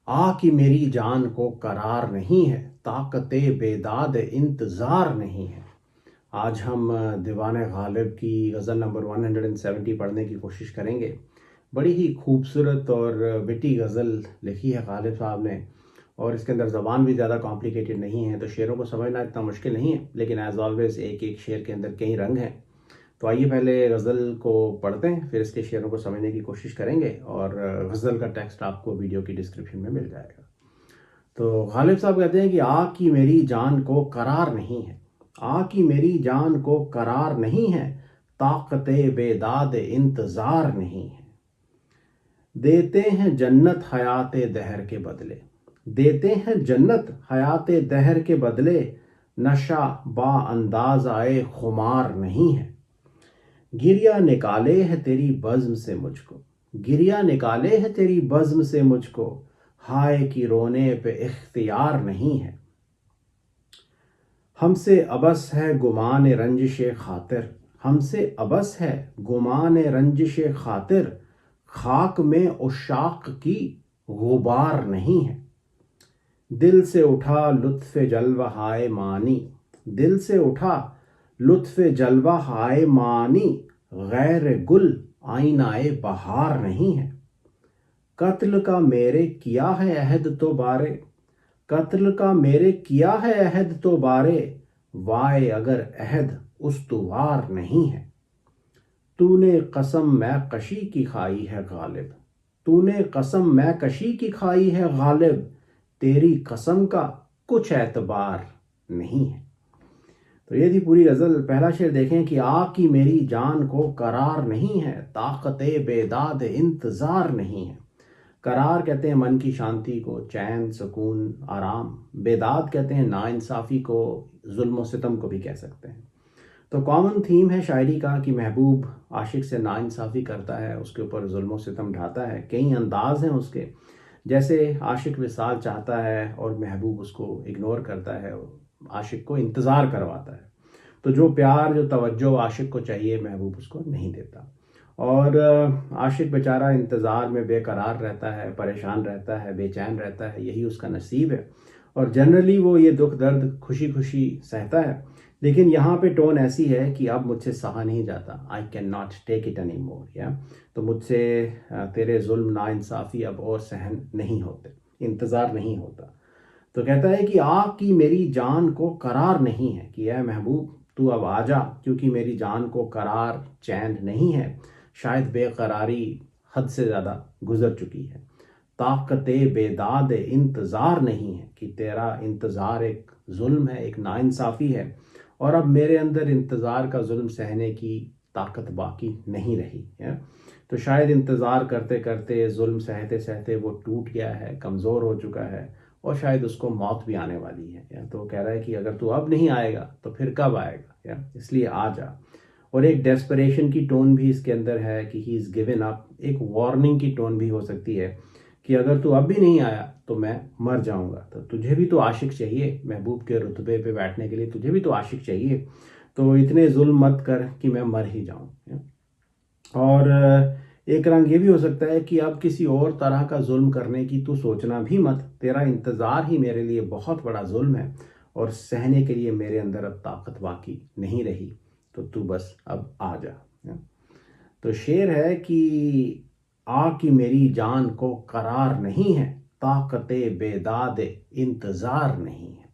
आ की मेरी जान को करार नहीं है, ताकते बेदाद इंतज़ार नहीं है। आज हम दीवान गालिब की गज़ल नंबर 170 पढ़ने की कोशिश करेंगे। बड़ी ही खूबसूरत और विटी गज़ल लिखी है गालिब साहब ने, और इसके अंदर ज़बान भी ज़्यादा कॉम्प्लिकेटेड नहीं है, तो शेरों को समझना इतना मुश्किल नहीं है। लेकिन एज़ ऑलवेज़ एक एक शेर के अंदर कई रंग हैं। तो आइए पहले गज़ल को पढ़ते हैं, फिर इसके शेरों को समझने की कोशिश करेंगे, और गज़ल का टेक्स्ट आपको वीडियो की डिस्क्रिप्शन में मिल जाएगा। तो गालिब साहब कहते हैं कि आग की मेरी जान को करार नहीं है, आग की मेरी जान को करार नहीं है, ताकते बेदाद इंतज़ार नहीं है। देते हैं जन्नत हयाते दहर के बदले, देते हैं जन्नत हयाते दहर के बदले, नशा बा अंदाज आए खुमार नहीं है। गिरिया निकाले है तेरी बज़्म से मुझको, गिरिया निकाले है तेरी बज़्म से मुझको, हाय की रोने पे इख्तियार नहीं है। हमसे अबस है गुमान रंजिश खातिर, हमसे अबस है गुमान रंजिश खातिर, खाक में उशाक की गुबार नहीं है। दिल से उठा लुत्फ़ जलवा हाय मानी, दिल से उठा लुत्फ़ जलवा हाय मानी, गैर गुल आईनाए बहार नहीं है। कत्ल का मेरे किया है अहद तो बारे, कत्ल का मेरे किया है अहद तो बारे, वाय अगर अहद उस्तुवार नहीं है। तूने कसम मैं कशी की खाई है गालिब, तूने कसम मैं कशी की खाई है गालिब, तेरी कसम का कुछ एतबार नहीं है। तो ये थी पूरी गज़ल। पहला शेर देखें कि आग की मेरी जान को करार नहीं है, ताकते बेदाद इंतज़ार नहीं है। करार कहते हैं मन की शांति को, चैन सुकून आराम। बेदाद कहते हैं नाइंसाफ़ी को, जुल्म व सितम को भी कह सकते हैं। तो कॉमन थीम है शायरी का कि महबूब आशिक से नाइंसाफ़ी करता है, उसके ऊपर जुल्म व सितम ढाता है। कई अंदाज हैं उसके, जैसे आशिक विसाल चाहता है और महबूब उसको इग्नोर करता है, आशिक को इंतज़ार करवाता है। तो जो प्यार जो तवज्जो आशिक को चाहिए, महबूब उसको नहीं देता, और आशिक बेचारा इंतज़ार में बेकरार रहता है, परेशान रहता है, बेचैन रहता है। यही उसका नसीब है, और जनरली वो ये दुख दर्द खुशी खुशी सहता है। लेकिन यहाँ पे टोन ऐसी है कि अब मुझसे सहा नहीं जाता, I can not take it any more, या तो मुझसे तेरे जुल्म नाइंसाफ़ी अब और सहन नहीं होते, इंतज़ार नहीं होता। तो कहता है कि आग की मेरी जान को करार नहीं है, कि ऐ महबूब तू अब आ जा, क्योंकि मेरी जान को करार चैन नहीं है। शायद बेकरारी हद से ज़्यादा गुजर चुकी है। ताकते बेदाद इंतज़ार नहीं है, कि तेरा इंतज़ार एक जुल्म है, एक नाइंसाफ़ी है, और अब मेरे अंदर इंतज़ार का जुल्म सहने की ताकत बाकी नहीं रही है। तो शायद इंतज़ार करते करते, जुल्म सहते सहते वो टूट गया है, कमज़ोर हो चुका है, और शायद उसको मौत भी आने वाली है। या तो कह रहा है कि अगर तू अब नहीं आएगा तो फिर कब आएगा, या इसलिए आ जा। और एक डेस्परेशन की टोन भी इसके अंदर है कि ही इज़ गिवन अप। एक वार्निंग की टोन भी हो सकती है कि अगर तू अब भी नहीं आया तो मैं मर जाऊंगा। तो तुझे भी तो आशिक चाहिए, महबूब के रुतबे पे बैठने के लिए तुझे भी तो आशिक चाहिए। तो इतने जुल्म मत कर कि मैं मर ही जाऊं। और एक रंग ये भी हो सकता है कि अब किसी और तरह का जुल्म करने की तू सोचना भी मत, तेरा इंतज़ार ही मेरे लिए बहुत बड़ा जुल्म है, और सहने के लिए मेरे अंदर अब ताकत बाकी नहीं रही, तो तू बस अब आ जा। तो शेर है कि आ की मेरी जान को करार नहीं है, ताकते बेदाद इंतज़ार नहीं है।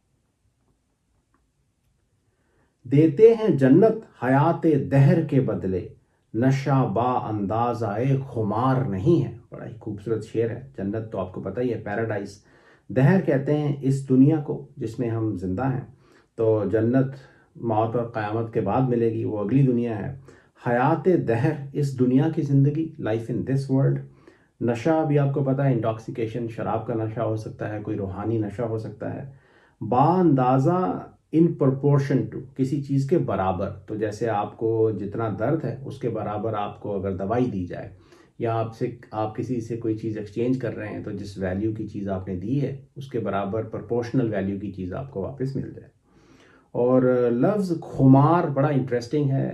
देते हैं जन्नत हयाते दहर के बदले, नशा बा अंदाज आए खुमार नहीं है। बड़ा ही खूबसूरत शेर है। जन्नत तो आपको पता ही है, पैराडाइज। दहर कहते हैं इस दुनिया को जिसमें हम जिंदा हैं। तो जन्नत मौत और क़यामत के बाद मिलेगी, वो अगली दुनिया है। हयात दहर इस दुनिया की ज़िंदगी, लाइफ इन दिस वर्ल्ड। नशा भी आपको पता है, इंटॉक्सिकेशन, शराब का नशा हो सकता है, कोई रूहानी नशा हो सकता है। बाअंदाज़ा इन प्रोपोर्शन टू, किसी चीज़ के बराबर। तो जैसे आपको जितना दर्द है उसके बराबर आपको अगर दवाई दी जाए, या आप किसी से कोई चीज़ एक्सचेंज कर रहे हैं, तो जिस वैल्यू की चीज़ आपने दी है उसके बराबर प्रोपोर्शनल वैल्यू की चीज़ आपको वापस मिल जाए। और लफ्ज़ खुमार बड़ा इंटरेस्टिंग है।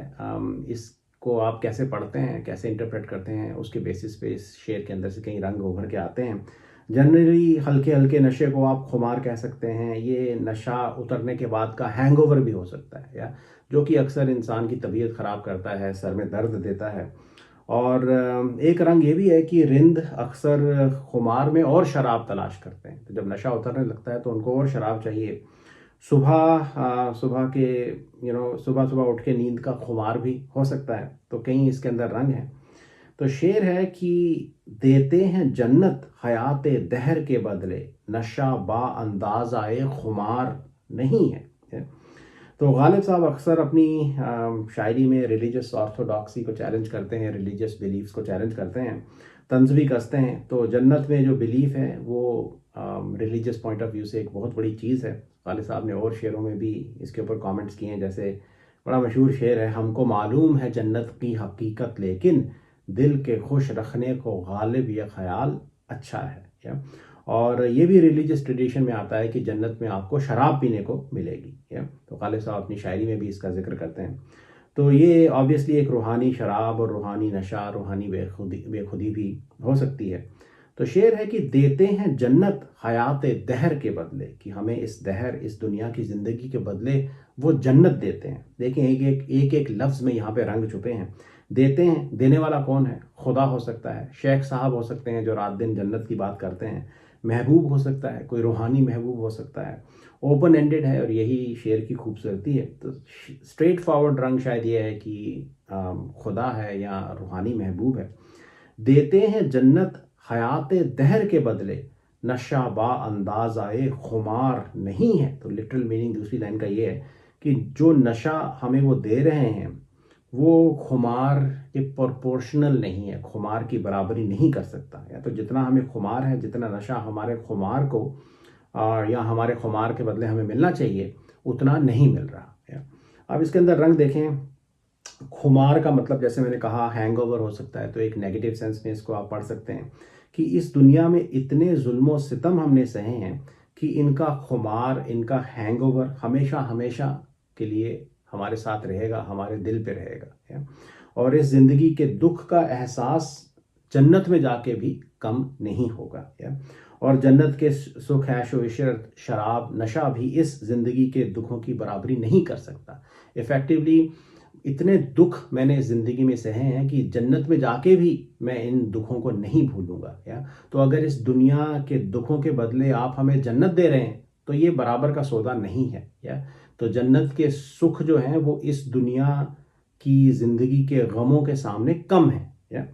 इसको आप कैसे पढ़ते हैं, कैसे इंटरप्रेट करते हैं, उसके बेसिस पे इस शेर के अंदर से कई रंग उभर के आते हैं। जनरली हल्के हल्के नशे को आप खुमार कह सकते हैं। ये नशा उतरने के बाद का हैंगओवर भी हो सकता है, या जो कि अक्सर इंसान की तबीयत ख़राब करता है, सर में दर्द देता है। और एक रंग ये भी है कि रिंद अक्सर खुमार में और शराब तलाश करते हैं। तो जब नशा उतरने लगता है तो उनको और शराब चाहिए। सुबह के सुबह सुबह उठ के नींद का खुमार भी हो सकता है। तो कई इसके अंदर रंग हैं। तो शेर है कि देते हैं जन्नत हयाते दहर के बदले, नशा बा अंदाज आए खुमार नहीं है। तो गालिब साहब अक्सर अपनी शायरी में रिलीजियस ऑर्थोडॉक्सी को चैलेंज करते हैं, रिलीजियस बिलीफ्स को चैलेंज करते हैं, तंज भी कसते हैं। तो जन्नत में जो बिलीफ है वो रिलीजियस पॉइंट ऑफ व्यू से एक बहुत बड़ी चीज़ है। गालिब साहब ने और शेरों में भी इसके ऊपर कमेंट्स किए हैं। जैसे बड़ा मशहूर शेर है, हमको मालूम है जन्नत की हकीकत लेकिन दिल के खुश रखने को गालिब ये ख्याल अच्छा है। या और ये भी रिलीजियस ट्रेडिशन में आता है कि जन्नत में आपको शराब पीने को मिलेगी। या तो गालिब साहब अपनी शायरी में भी इसका जिक्र करते हैं। तो ये ऑब्वियसली एक रूहानी शराब और रूहानी नशा, रूहानी बेखुदी भी हो सकती है। तो शेर है कि देते हैं जन्नत हयात दहर के बदले, कि हमें इस दहर, इस दुनिया की ज़िंदगी के बदले वो जन्नत देते हैं। देखें एक लफ्ज़ में यहाँ पे रंग छुपे हैं। देते हैं, देने वाला कौन है? खुदा हो सकता है, शेख साहब हो सकते हैं जो रात दिन जन्नत की बात करते हैं, महबूब हो सकता है, कोई रूहानी महबूब हो सकता है। ओपन एंडेड है और यही शेर की खूबसूरती है। तो स्ट्रेट फॉरवर्ड रंग शायद ये है कि खुदा है या रूहानी महबूब है। देते हैं जन्नत हयात दहर के बदले, नशा बा अंदाज आए खुमार नहीं है। तो लिटरल मीनिंग दूसरी लाइन का ये है कि जो नशा हमें वो दे रहे हैं वो खुमार के प्रोपोर्शनल नहीं है, खुमार की बराबरी नहीं कर सकता। या तो जितना हमें खुमार है, जितना नशा हमारे खुमार को या हमारे खुमार के बदले हमें मिलना चाहिए, उतना नहीं मिल रहा है। अब इसके अंदर रंग देखें। खुमार का मतलब जैसे मैंने कहा हैंगओवर हो सकता है। तो एक नेगेटिव सेंस में इसको आप पढ़ सकते हैं कि इस दुनिया में इतने जुल्म सितम हमने सहे हैं कि इनका खुमार, इनका हैंगओवर हमेशा हमेशा के लिए हमारे साथ रहेगा, हमारे दिल पे रहेगा। और इस ज़िंदगी के दुख का एहसास जन्नत में जाके भी कम नहीं होगा। और जन्नत के सुख, ऐश व इशरत, शराब, नशा भी इस ज़िंदगी के दुखों की बराबरी नहीं कर सकता। इफ़ेक्टिवली इतने दुख मैंने ज़िंदगी में सहे हैं कि जन्नत में जाके भी मैं इन दुखों को नहीं भूलूंगा। तो अगर इस दुनिया के दुखों के बदले आप हमें जन्नत दे रहे हैं तो ये बराबर का सौदा नहीं है। तो जन्नत के सुख जो हैं वो इस दुनिया की ज़िंदगी के गमों के सामने कम है।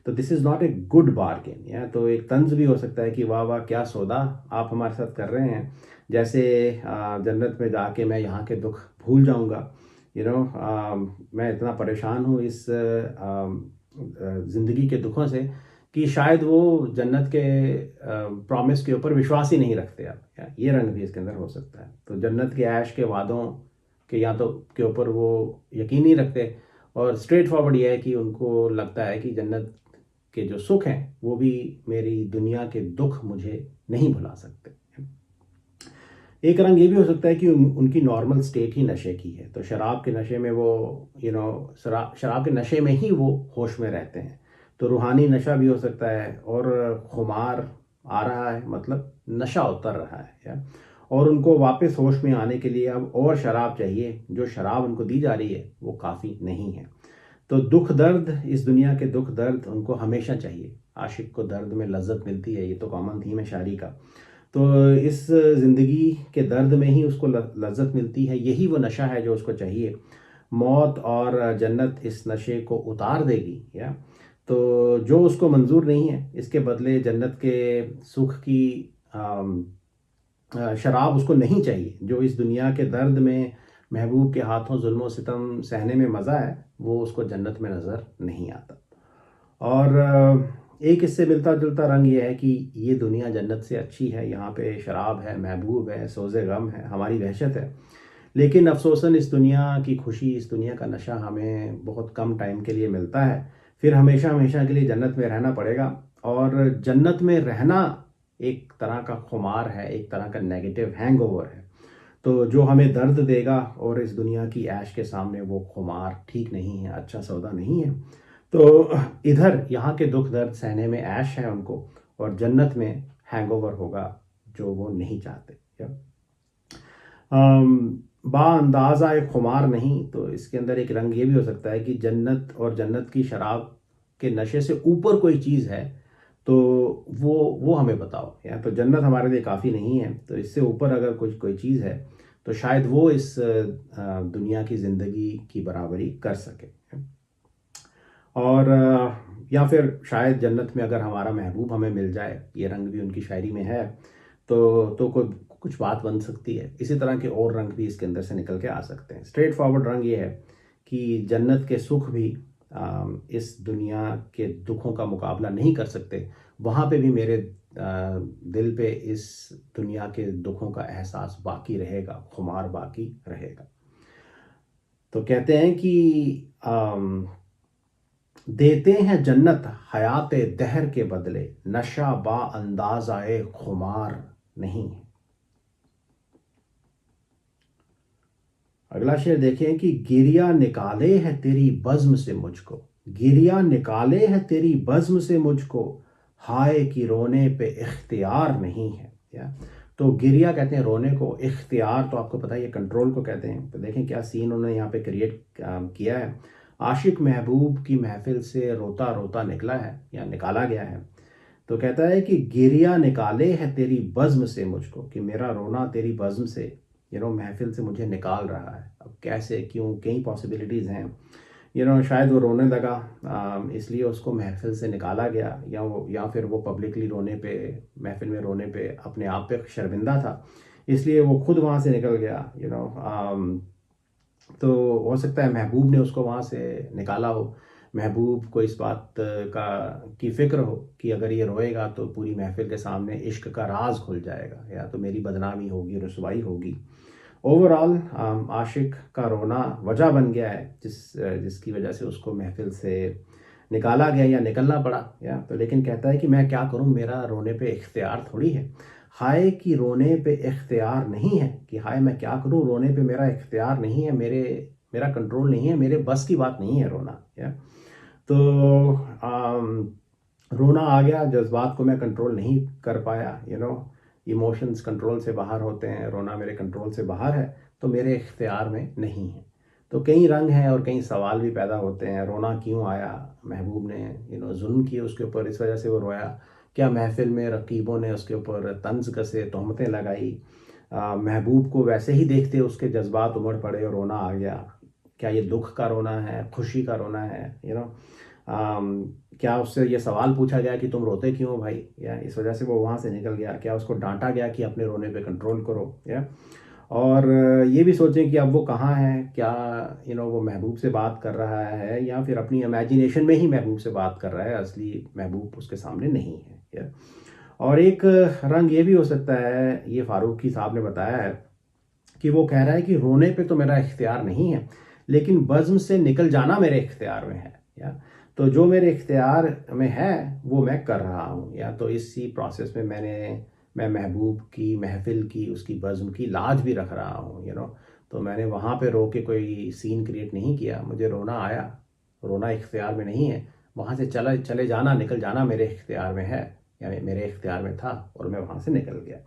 तो this is not a good bargain. तो एक तंज भी हो सकता है कि वाह वाह क्या सौदा आप हमारे साथ कर रहे हैं। जैसे जन्नत में जाके मैं यहाँ के दुख भूल जाऊँगा। मैं इतना परेशान हूँ इस ज़िंदगी के दुखों से कि शायद वो जन्नत के प्रॉमिस के ऊपर विश्वास ही नहीं रखते। आप ये रंग भी इसके अंदर हो सकता है। तो जन्नत के ऐश के वादों के या तो के ऊपर वो यकीन नहीं रखते। और स्ट्रेट फॉरवर्ड ये है कि उनको लगता है कि जन्नत के जो सुख हैं वो भी मेरी दुनिया के दुख मुझे नहीं भुला सकते। एक रंग ये भी हो सकता है कि उनकी नॉर्मल स्टेट ही नशे की है। तो शराब के नशे में वो शराब के नशे में ही वो होश में रहते हैं। तो रूहानी नशा भी हो सकता है। और खुमार आ रहा है मतलब नशा उतर रहा है। और उनको वापस होश में आने के लिए अब और शराब चाहिए। जो शराब उनको दी जा रही है वो काफ़ी नहीं है। तो दुख दर्द, इस दुनिया के दुख दर्द उनको हमेशा चाहिए। आशिक को दर्द में लज्जत मिलती है, ये तो कॉमन थीम है शायरी का। तो इस ज़िंदगी के दर्द में ही उसको लज्जत मिलती है। यही वो नशा है जो उसको चाहिए। मौत और जन्नत इस नशे को उतार देगी। तो जो उसको मंजूर नहीं है, इसके बदले जन्नत के सुख की शराब उसको नहीं चाहिए। जो इस दुनिया के दर्द में महबूब के हाथों जुल्म सितम सहने में मज़ा है, वो उसको जन्नत में नज़र नहीं आता। और एक इससे मिलता जुलता रंग ये है कि ये दुनिया जन्नत से अच्छी है। यहाँ पे शराब है, महबूब है, सोज़े गम है, हमारी वहशत है। लेकिन अफसोसन इस दुनिया की खुशी, इस दुनिया का नशा हमें बहुत कम टाइम के लिए मिलता है। फिर हमेशा हमेशा के लिए जन्नत में रहना पड़ेगा। और जन्नत में रहना एक तरह का खुमार है, एक तरह का नेगेटिव हैंगओवर है। तो जो हमें दर्द देगा और इस दुनिया की ऐश के सामने वो खुमार ठीक नहीं है, अच्छा सौदा नहीं है। तो इधर यहाँ के दुख दर्द सहने में ऐश है उनको, और जन्नत में हैंगओवर होगा जो वो नहीं चाहते। बाअंदाज़ा एक खुमार नहीं, तो इसके अंदर एक रंग ये भी हो सकता है कि जन्नत और जन्नत की शराब के नशे से ऊपर कोई चीज़ है तो वो हमें बताओ। या तो जन्नत हमारे लिए काफ़ी नहीं है, तो इससे ऊपर अगर कोई चीज़ है तो शायद वो इस दुनिया की ज़िंदगी की बराबरी कर सके। और या फिर शायद जन्नत में अगर हमारा महबूब हमें मिल जाए, ये रंग भी उनकी शायरी में है, तो कोई कुछ बात बन सकती है। इसी तरह के और रंग भी इसके अंदर से निकल के आ सकते हैं। स्ट्रेट फॉरवर्ड रंग ये है कि जन्नत के सुख भी इस दुनिया के दुखों का मुकाबला नहीं कर सकते। वहाँ पे भी मेरे दिल पे इस दुनिया के दुखों का एहसास बाकी रहेगा, खुमार बाकी रहेगा। तो कहते हैं कि देते हैं जन्नत हयात दहर के बदले, नशा बा अंदाज आए खुमार नहीं है। अगला शेर देखें कि गिरिया निकाले है तेरी बज़्म से मुझको, गिरिया निकाले है तेरी बज़्म से मुझको, हाय कि रोने पे इख्तियार नहीं है। या तो गिरिया कहते हैं रोने को, इख्तियार तो आपको पता है ये कंट्रोल को कहते हैं। तो देखें क्या सीन उन्होंने यहाँ पे क्रिएट किया है। आशिक महबूब की महफिल से रोता रोता निकला है या निकाला गया है। तो कहता है कि गिरिया निकाले है तेरी बज़्म से मुझको, कि मेरा रोना तेरी बज़्म से महफिल से मुझे निकाल रहा है। अब कैसे, क्यों, कई पॉसिबिलिटीज़ हैं। शायद वो रोने लगा इसलिए उसको महफिल से निकाला गया, या फिर वो पब्लिकली रोने पे, महफिल में रोने पे अपने आप पे शर्मिंदा था, इसलिए वो खुद वहाँ से निकल गया। तो हो सकता है महबूब ने उसको वहाँ से निकाला हो, महबूब को इस बात की फ़िक्र हो कि अगर ये रोएगा तो पूरी महफिल के सामने इश्क का राज खुल जाएगा, या तो मेरी बदनामी होगी, रुसवाई होगी। ओवरऑल आशिक का रोना वजह बन गया है जिसकी वजह से उसको महफिल से निकाला गया या निकलना पड़ा। या तो लेकिन कहता है कि मैं क्या करूं, मेरा रोने पे इख्तियार थोड़ी है। हाय कि रोने पे इख्तियार नहीं है, कि हाय मैं क्या करूं, रोने पे मेरा इख्तियार नहीं है, मेरा कंट्रोल नहीं है, मेरे बस की बात नहीं है रोना। या तो रोना आ गया, जज्बात को मैं कंट्रोल नहीं कर पाया। इमोशंस कंट्रोल से बाहर होते हैं, रोना मेरे कंट्रोल से बाहर है, तो मेरे इख्तियार में नहीं है। तो कई रंग हैं और कई सवाल भी पैदा होते हैं। रोना क्यों आया, महबूब ने जुल्म किए उसके ऊपर, इस वजह से वो रोया। क्या महफिल में रकीबों ने उसके ऊपर तंज कसे, तोहमतें लगाई, महबूब को वैसे ही देखते उसके जज्बात उमड़ पड़े और रोना आ गया। क्या ये दुख का रोना है, खुशी का रोना है। क्या उससे ये सवाल पूछा गया कि तुम रोते क्यों हो भाई, या इस वजह से वो वहाँ से निकल गया। क्या उसको डांटा गया कि अपने रोने पे कंट्रोल करो। या और ये भी सोचें कि अब वो कहाँ है, क्या वो महबूब से बात कर रहा है या फिर अपनी इमेजिनेशन में ही महबूब से बात कर रहा है, असली महबूब उसके सामने नहीं है। या और एक रंग ये भी हो सकता है, ये फारूकी साहब ने बताया है कि वो कह रहा है कि रोने पे तो मेरा इख्तियार नहीं है, लेकिन बज़्म से निकल जाना मेरे इख्तियार में है। या तो जो मेरे इख्तियार में है वो मैं कर रहा हूँ। या तो इसी प्रोसेस में मैं महबूब की महफिल की, उसकी बज़्म की लाज भी रख रहा हूँ। तो मैंने वहाँ पे रो के कोई सीन क्रिएट नहीं किया, मुझे रोना आया, रोना इख्तियार में नहीं है, वहाँ से चले जाना, निकल जाना मेरे इख्तियार में है, या मेरे इख्तियार में था और मैं वहाँ से निकल गया।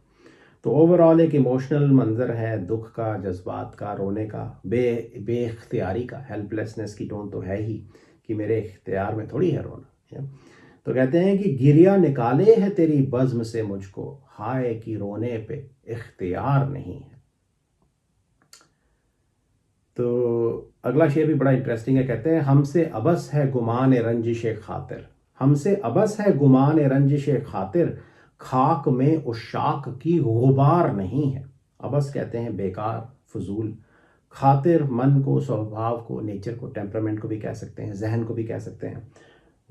तो ओवरऑल एक इमोशनल मंज़र है, दुख का, जज्बात का, रोने का, बेख्तियारी का, हेल्पलेसनेस की टोन तो है ही कि मेरे इख्तियार में थोड़ी है रोना। तो कहते हैं कि गिरिया निकाले है तेरी बज़्म से मुझको, हाय कि रोने पे इख्तियार नहीं है। तो अगला शेर भी बड़ा इंटरेस्टिंग है। कहते हैं हमसे अबस है गुमान रंजिश खातिर, हमसे अबस है गुमान रंजिश खातिर, खाक में उशाक की गुबार नहीं है। अबस कहते हैं बेकार, फजूल, खातिर मन को, स्वभाव को, नेचर को, टेम्परामेंट को भी कह सकते हैं, जहन को भी कह सकते हैं।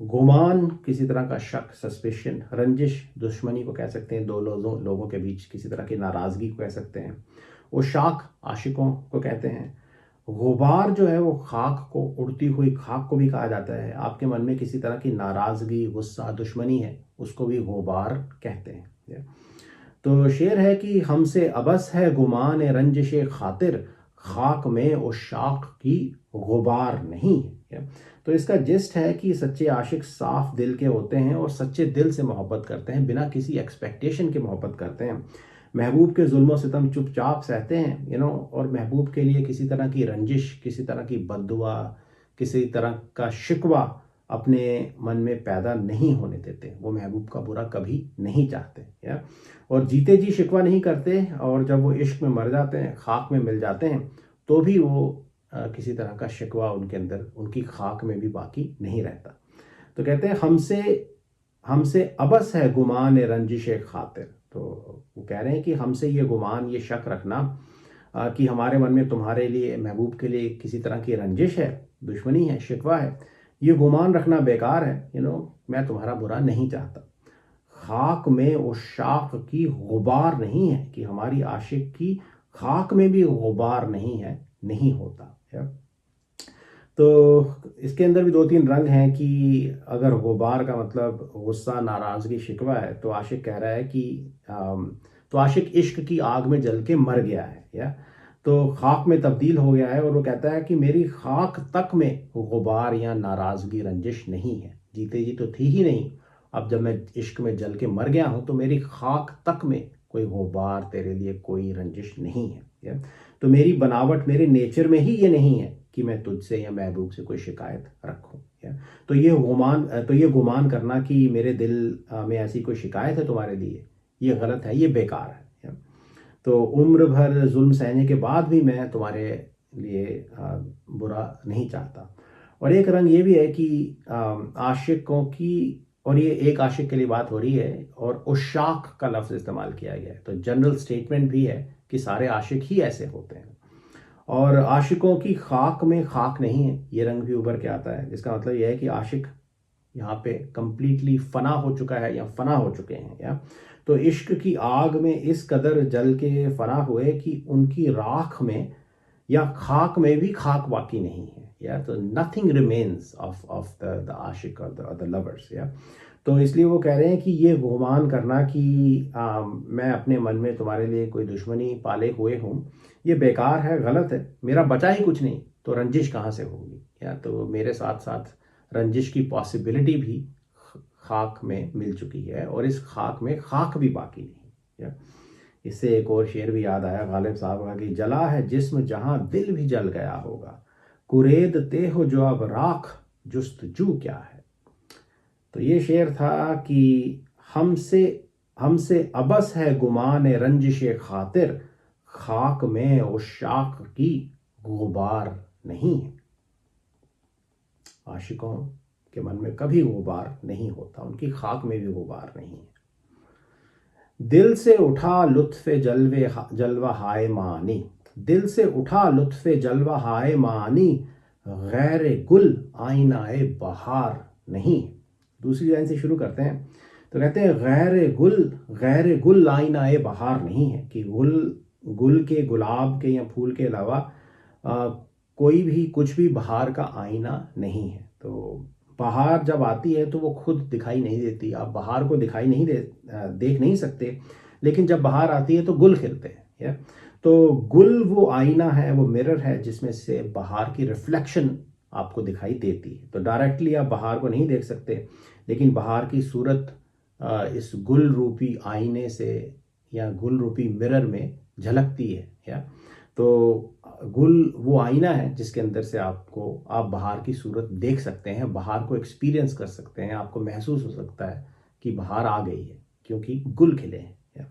गुमान किसी तरह का शक, सस्पिशन, रंजिश दुश्मनी को कह सकते हैं, दो लोगों के बीच किसी तरह की नाराज़गी को कह सकते हैं। उशाक आशिकों को कहते हैं। गुबार जो है वो खाक को, उड़ती हुई खाक को भी कहा जाता है। आपके मन में किसी तरह की नाराज़गी, गुस्सा, दुश्मनी है, उसको भी गुबार कहते हैं। तो शेर है कि हमसे अबस है गुमान रंजिश खातिर, खाक में उशाक की गुबार नहीं है। तो इसका जिस्ट है कि सच्चे आशिक साफ दिल के होते हैं और सच्चे दिल से मोहब्बत करते हैं, बिना किसी एक्सपेक्टेशन के मोहब्बत करते हैं। महबूब के जुल्म सितम चुपचाप सहते हैं और महबूब के लिए किसी तरह की रंजिश, किसी तरह की बद्दुआ, किसी तरह का शिकवा अपने मन में पैदा नहीं होने देते। वो महबूब का बुरा कभी नहीं चाहते या और जीते जी शिकवा नहीं करते, और जब वो इश्क में मर जाते हैं, खाक में मिल जाते हैं, तो भी वो किसी तरह का शिकवा उनके अंदर, उनकी खाक में भी बाकी नहीं रहता। तो कहते हैं हमसे हमसे अबस है गुमान रंजिश खातिर। तो वो कह रहे हैं कि हमसे ये गुमान, ये शक रखना कि हमारे मन में तुम्हारे लिए, महबूब के लिए किसी तरह की रंजिश है, दुश्मनी है, शिकवा है, ये गुमान रखना बेकार है। मैं तुम्हारा बुरा नहीं चाहता। खाक में उशाक की गुबार नहीं है, कि हमारी आशिक की खाक में भी गुबार नहीं है, नहीं होता है। तो इसके अंदर भी दो तीन रंग हैं कि अगर गुबार का मतलब गुस्सा, नाराज़गी, शिकवा है, तो आशिक कह रहा है कि तो आशिक इश्क की आग में जल के मर गया है, या तो खाक में तब्दील हो गया है, और वो कहता है कि मेरी खाक तक में गुबार या नाराज़गी, रंजिश नहीं है। जीते जी तो थी ही नहीं, अब जब मैं इश्क में जल के मर गया हूँ तो मेरी खाक तक में कोई गुबार, तेरे लिए कोई रंजिश नहीं है, या तो मेरी बनावट, मेरे नेचर में ही ये नहीं है कि मैं तुझसे या महबूब से कोई शिकायत रखूं। या तो ये गुमान करना कि मेरे दिल में ऐसी कोई शिकायत है तुम्हारे लिए, ये गलत है, ये बेकार है। या तो उम्र भर जुल्म सहने के बाद भी मैं तुम्हारे लिए बुरा नहीं चाहता। और एक रंग ये भी है कि आशिकों की, और ये एक आशिक के लिए बात हो रही है, और उशाक का लफ्ज़ इस्तेमाल किया गया है। तो जनरल स्टेटमेंट भी है कि सारे आशिक ही ऐसे होते हैं। और आशिकों की खाक में खाक नहीं है, ये रंग भी उभर के आता है, जिसका मतलब यह है कि आशिक यहाँ पे कंप्लीटली फना हो चुका है या फना हो चुके हैं। या तो इश्क की आग में इस कदर जल के फना हुए कि उनकी राख में या खाक में भी खाक बाकी नहीं है। या तो नथिंग रिमेन्स ऑफ द आशिक और द लवर्स। या तो इसलिए वो कह रहे हैं कि ये गुमान करना कि मैं अपने मन में तुम्हारे लिए कोई दुश्मनी पाले हुए हूँ, ये बेकार है, गलत है। मेरा बचा ही कुछ नहीं तो रंजिश कहाँ से होगी। या तो मेरे साथ साथ रंजिश की पॉसिबिलिटी भी खाक में मिल चुकी है, और इस खाक में खाक भी बाकी नहीं। या इससे एक और शेर भी याद आया गालिब साहब का कि जला है जिस्म जहां दिल भी जल गया होगा, कुरेदते हो जो अब राख जुस्तजू क्या है। तो ये शेर था कि हमसे हमसे अबस है गुमान रंजिश खातिर, खाक में उशाक की गुबार नहीं है। आशिकों के मन में कभी गुबार नहीं होता, उनकी खाक में भी गुबार नहीं है। दिल से उठा लुत्फ़े जलवा हाय मानी, दिल से उठा लुत्फ़े जलवा हाय मानी, गैर गुल आईनाए बहार नहीं। दूसरी लाइन से शुरू करते हैं। तो कहते हैं गैर गुल आईनाए बहार नहीं है, कि गुल के, गुलाब के या फूल के अलावा कोई भी, कुछ भी बहार का आईना नहीं है। तो बहार जब आती है तो वो खुद दिखाई नहीं देती, आप बहार को दिखाई नहीं देख नहीं सकते, लेकिन जब बहार आती है तो गुल खिलते हैं। या तो गुल वो आईना है, वो मिरर है, जिसमें से बहार की रिफ्लेक्शन आपको दिखाई देती है। तो डायरेक्टली आप बहार को नहीं देख सकते, लेकिन बहार की सूरत इस गुल रूपी आईने से या गुल रूपी मिरर में झलकती है। या तो गुल वो आईना है जिसके अंदर से आप बहार की सूरत देख सकते हैं, बहार को एक्सपीरियंस कर सकते हैं, आपको महसूस हो सकता है कि बहार आ गई है क्योंकि गुल खिले हैं।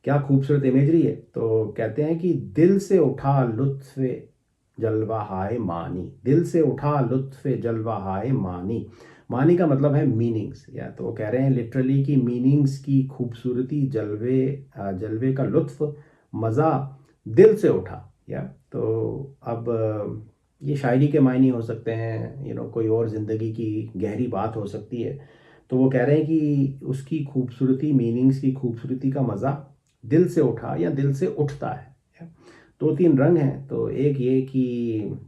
क्या खूबसूरत इमेजरी है। तो कहते हैं कि दिल से उठा लुत्फ़े जलवा हाय मानी, दिल से उठा लुत्फ़े जलवा हाय मानी। मानी का मतलब है मीनिंग्स। या तो वो कह रहे हैं लिटरली कि मीनिंग्स की खूबसूरती, जलवे का लुत्फ़, मज़ा दिल से उठा। या तो अब ये शायरी के मायने हो सकते हैं, कोई और ज़िंदगी की गहरी बात हो सकती है। तो वो कह रहे हैं कि उसकी खूबसूरती, मीनिंग्स की खूबसूरती का मज़ा दिल से उठा या दिल से उठता है। दो तीन रंग हैं। तो एक ये कि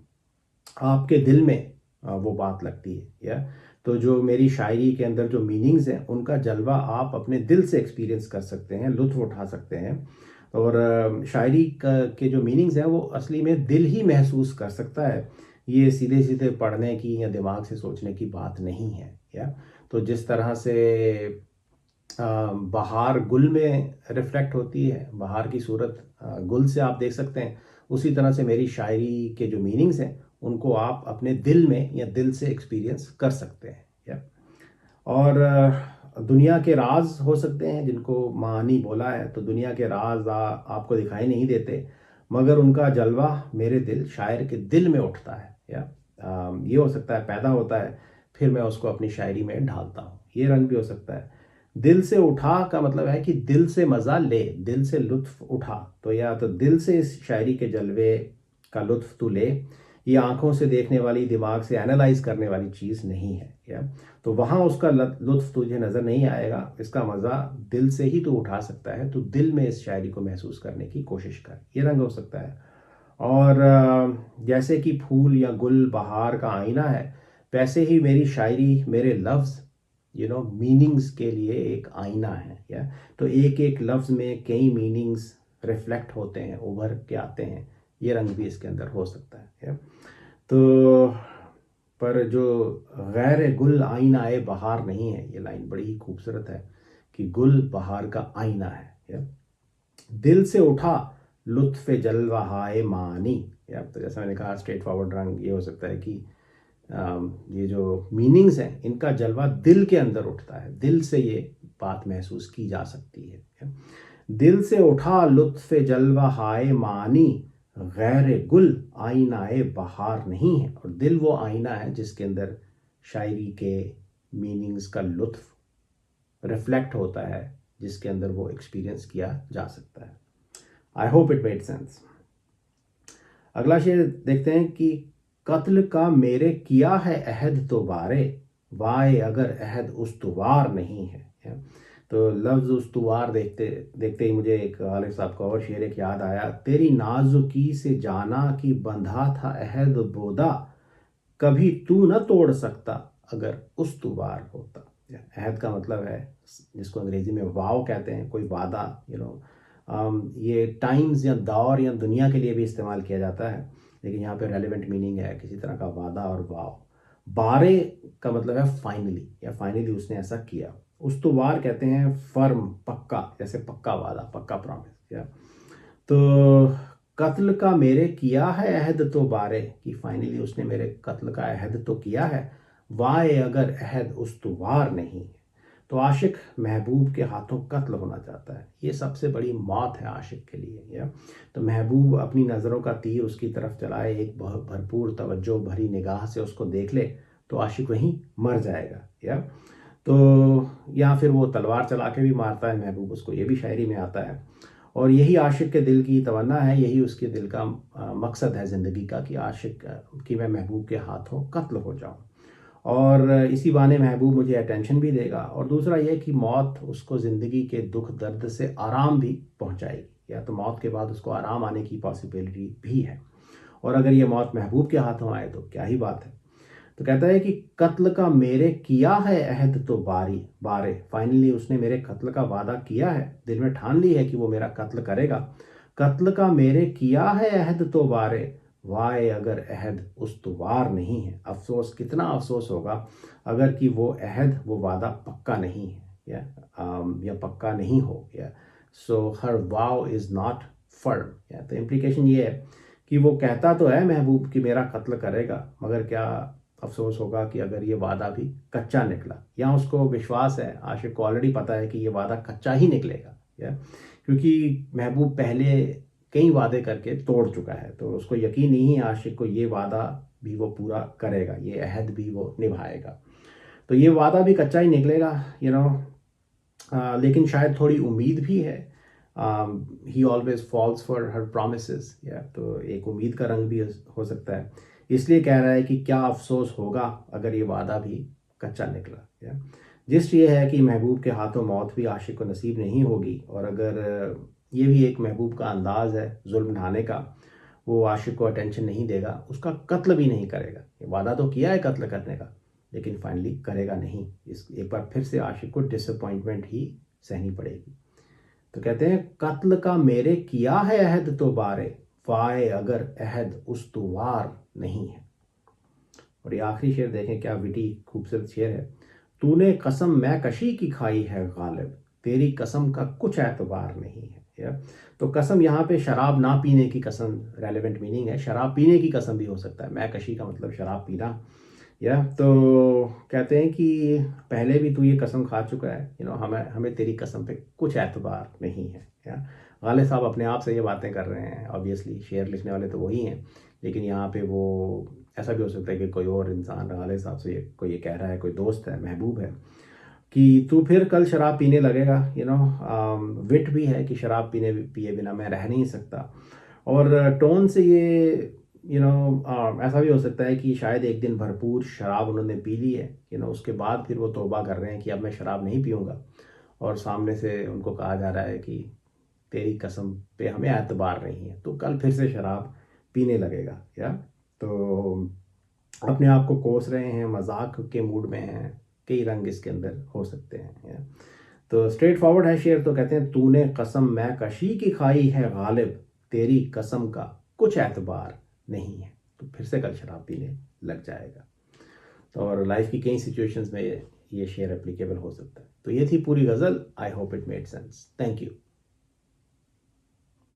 आपके दिल में वो बात लगती है। या तो जो मेरी शायरी के अंदर जो मीनिंग्स हैं, उनका जलवा आप अपने दिल से एक्सपीरियंस कर सकते हैं, लुत्फ़ उठा सकते हैं। और शायरी के जो मीनिंग्स हैं वो असली में दिल ही महसूस कर सकता है, ये सीधे सीधे पढ़ने की या दिमाग से सोचने की बात नहीं है। या तो जिस तरह से बहार गुल में रिफ्लेक्ट होती है, बहार की सूरत गुल से आप देख सकते हैं, उसी तरह से मेरी शायरी के जो मीनिंग्स हैं उनको आप अपने दिल में या दिल से एक्सपीरियंस कर सकते हैं। या और दुनिया के राज हो सकते हैं जिनको मानी बोला है, तो दुनिया के राज आपको दिखाई नहीं देते, मगर उनका जलवा मेरे दिल शायर के दिल में उठता है। या ये हो सकता है पैदा होता है, फिर मैं उसको अपनी शायरी में ढालता हूँ। ये रंग भी हो सकता है। दिल से उठा का मतलब है कि दिल से मज़ा ले, दिल से लुत्फ उठा। तो या तो दिल से इस शायरी के जलवे का लुत्फ तू ले, ये आंखों से देखने वाली, दिमाग से एनालाइज करने वाली चीज़ नहीं है। या तो वहाँ उसका लुत्फ तुझे नज़र नहीं आएगा, इसका मज़ा दिल से ही तू उठा सकता है। तो दिल में इस शायरी को महसूस करने की कोशिश कर, ये रंग हो सकता है। और जैसे कि फूल या गुल बहार का आईना है, वैसे ही मेरी शायरी, मेरे लफ्ज़ मीनिंग्स के लिए एक आईना है। या तो एक एक लफ्ज़ में कई मीनिंग्स रिफ्लेक्ट होते हैं, उभर के आते हैं। ये रंग भी इसके अंदर हो सकता है। या तो पर जो गैर गुल आईना ए बहार नहीं है, ये लाइन बड़ी ही खूबसूरत है कि गुल बहार का आईना है। या दिल से उठा लुत्फ़ जलवाहाए मानी। या तो जैसा मैंने कहा, स्ट्रेट फॉरवर्ड रंग ये हो सकता है कि ये जो मीनिंग्स हैं इनका जलवा दिल के अंदर उठता है, दिल से ये बात महसूस की जा सकती है। या दिल से उठा लुत्फ़ जलवाहाए मानी, गैर गुल आईनाए बहार नहीं है। और दिल वो आईना है जिसके अंदर शायरी के मीनिंग्स का लुत्फ़ रिफ्लेक्ट होता है, जिसके अंदर वो एक्सपीरियंस किया जा सकता है। आई होप इट मेड सेंस। अगला शेर देखते हैं कि कत्ल का मेरे किया है अहद तो बारे, वाए अगर अहद उस्तुवार नहीं है। या तो लफ्ज़ उस्तुवार देखते देखते ही मुझे एक गालिब साहब का और शेर एक याद आया, तेरी नाजुकी से जाना कि बंधा था अहद बोदा, कभी तू न तोड़ सकता अगर उस्तुवार होता। अहद का मतलब है जिसको अंग्रेजी में वाव कहते हैं, कोई वादा। ये टाइम्स या दौर या दुनिया के लिए भी इस्तेमाल किया जाता है, लेकिन यहाँ पे रेलिवेंट मीनिंग है किसी तरह का वादा और वाव। बारे का मतलब है फाइनली, या फाइनली उसने ऐसा किया। उस्तुवार कहते हैं फर्म, पक्का, जैसे पक्का वादा, पक्का प्रॉमिस। या तो कत्ल का मेरे किया है अहद तो बारे, कि फाइनली उसने मेरे कत्ल का अहद तो किया है, वाए अगर अहद उस्तुवार नहीं है। तो आशिक महबूब के हाथों कत्ल होना चाहता है, ये सबसे बड़ी मौत है आशिक के लिए। या तो महबूब अपनी नज़रों का तीर उसकी तरफ चलाए, एक भरपूर तवज्जो भरी निगाह से उसको देख ले, तो आशिक वहीं मर जाएगा। या तो या फिर वो तलवार चला के भी मारता है महबूब उसको, ये भी शायरी में आता है। और यही आशिक के दिल की तमन्ना है, यही उसके दिल का मकसद है ज़िंदगी का, कि आशिक कि मैं महबूब के हाथों कत्ल हो जाऊं। और इसी बहाने महबूब मुझे अटेंशन भी देगा, और दूसरा यह कि मौत उसको ज़िंदगी के दुख दर्द से आराम भी पहुंचाएगी। या तो मौत के बाद उसको आराम आने की पॉसिबिलिटी भी है। और अगर ये मौत महबूब के हाथों आए तो क्या ही बात है। तो कहता है कि कत्ल का मेरे किया है अहद तो बारे, फाइनली उसने मेरे कत्ल का वादा किया है, दिल में ठान ली है कि वो मेरा कत्ल करेगा। कत्ल का मेरे किया है अहद तो बारे, वाए अगर अहद उस्तुवार नहीं है। अफसोस, कितना अफसोस होगा अगर कि वो अहद, वो वादा पक्का नहीं है। या पक्का नहीं हो। या सो हर वाव इज़ नॉट फर्म। या तो इम्प्लीकेशन ये है कि वो कहता तो है महबूब कि मेरा कत्ल करेगा, मगर क्या अफसोस होगा कि अगर ये वादा भी कच्चा निकला। या उसको विश्वास है, आशिक को ऑलरेडी पता है कि ये वादा कच्चा ही निकलेगा। या क्योंकि महबूब पहले कई वादे करके तोड़ चुका है, तो उसको यकीन नहीं है आशिक को ये वादा भी वो पूरा करेगा, ये अहद भी वो निभाएगा। तो ये वादा भी कच्चा ही निकलेगा। लेकिन शायद थोड़ी उम्मीद भी है। He always falls for her promises. या तो एक उम्मीद का रंग भी हो सकता है, इसलिए कह रहा है कि क्या अफसोस होगा अगर ये वादा भी कच्चा निकला। या जिस ये है कि महबूब के हाथों मौत भी आशिक को नसीब नहीं होगी, और अगर ये भी एक महबूब का अंदाज़ है जुल्म ढाने का, वो आशिक को अटेंशन नहीं देगा, उसका कत्ल भी नहीं करेगा। ये वादा तो किया है कत्ल करने का, लेकिन फाइनली करेगा नहीं। इस एक बार फिर से आशिक को डिसअपॉइंटमेंट ही सहनी पड़ेगी। तो कहते हैं कत्ल का मेरे किया है अहद तो बारे, फाए अगर अहद उस्तुवार नहीं है। और ये आखिरी शेर देखें, क्या विटी खूबसूरत शेर है। तूने कसम मैं कशी की खाई है गालिब, तेरी कसम का कुछ एतबार नहीं है। या तो कसम यहाँ पे शराब ना पीने की कसम रेलेवेंट मीनिंग है, शराब पीने की कसम भी हो सकता है। मैं कशी का मतलब शराब पीना। या तो कहते हैं कि पहले भी तू ये कसम खा चुका है, हमें हमें तेरी कसम पे कुछ एतबार नहीं है। या गालिब साहब अपने आप से ये बातें कर रहे हैं, ऑब्वियसली शेर लिखने वाले तो वही हैं, लेकिन यहाँ पे वो ऐसा भी हो सकता है कि कोई और इंसान गालिब साहब से कोई ये कह रहा है, कोई दोस्त है, महबूब है, कि तू फिर कल शराब पीने लगेगा। विट भी है कि शराब पिए बिना मैं रह नहीं सकता। और टोन से ये ऐसा भी हो सकता है कि शायद एक दिन भरपूर शराब उन्होंने पी ली है, उसके बाद फिर वो तौबा कर रहे हैं कि अब मैं शराब नहीं पीऊँगा, और सामने से उनको कहा जा रहा है कि तेरी कसम पे हमें एतबार नहीं है, तो कल फिर से शराब पीने लगेगा। या तो अपने आप को कोस रहे हैं, मजाक के मूड में हैं, कई रंग इसके अंदर हो सकते हैं। या तो स्ट्रेट फॉरवर्ड है शेर। तो कहते हैं तूने कसम मैं कशी की खाई है गालिब, तेरी कसम का कुछ एतबार नहीं है, तो फिर से कल शराब पीने लग जाएगा। तो और लाइफ की कई सिचुएशंस में ये शेर एप्लीकेबल हो सकता है। तो ये थी पूरी गज़ल। I hope it made sense. Thank you.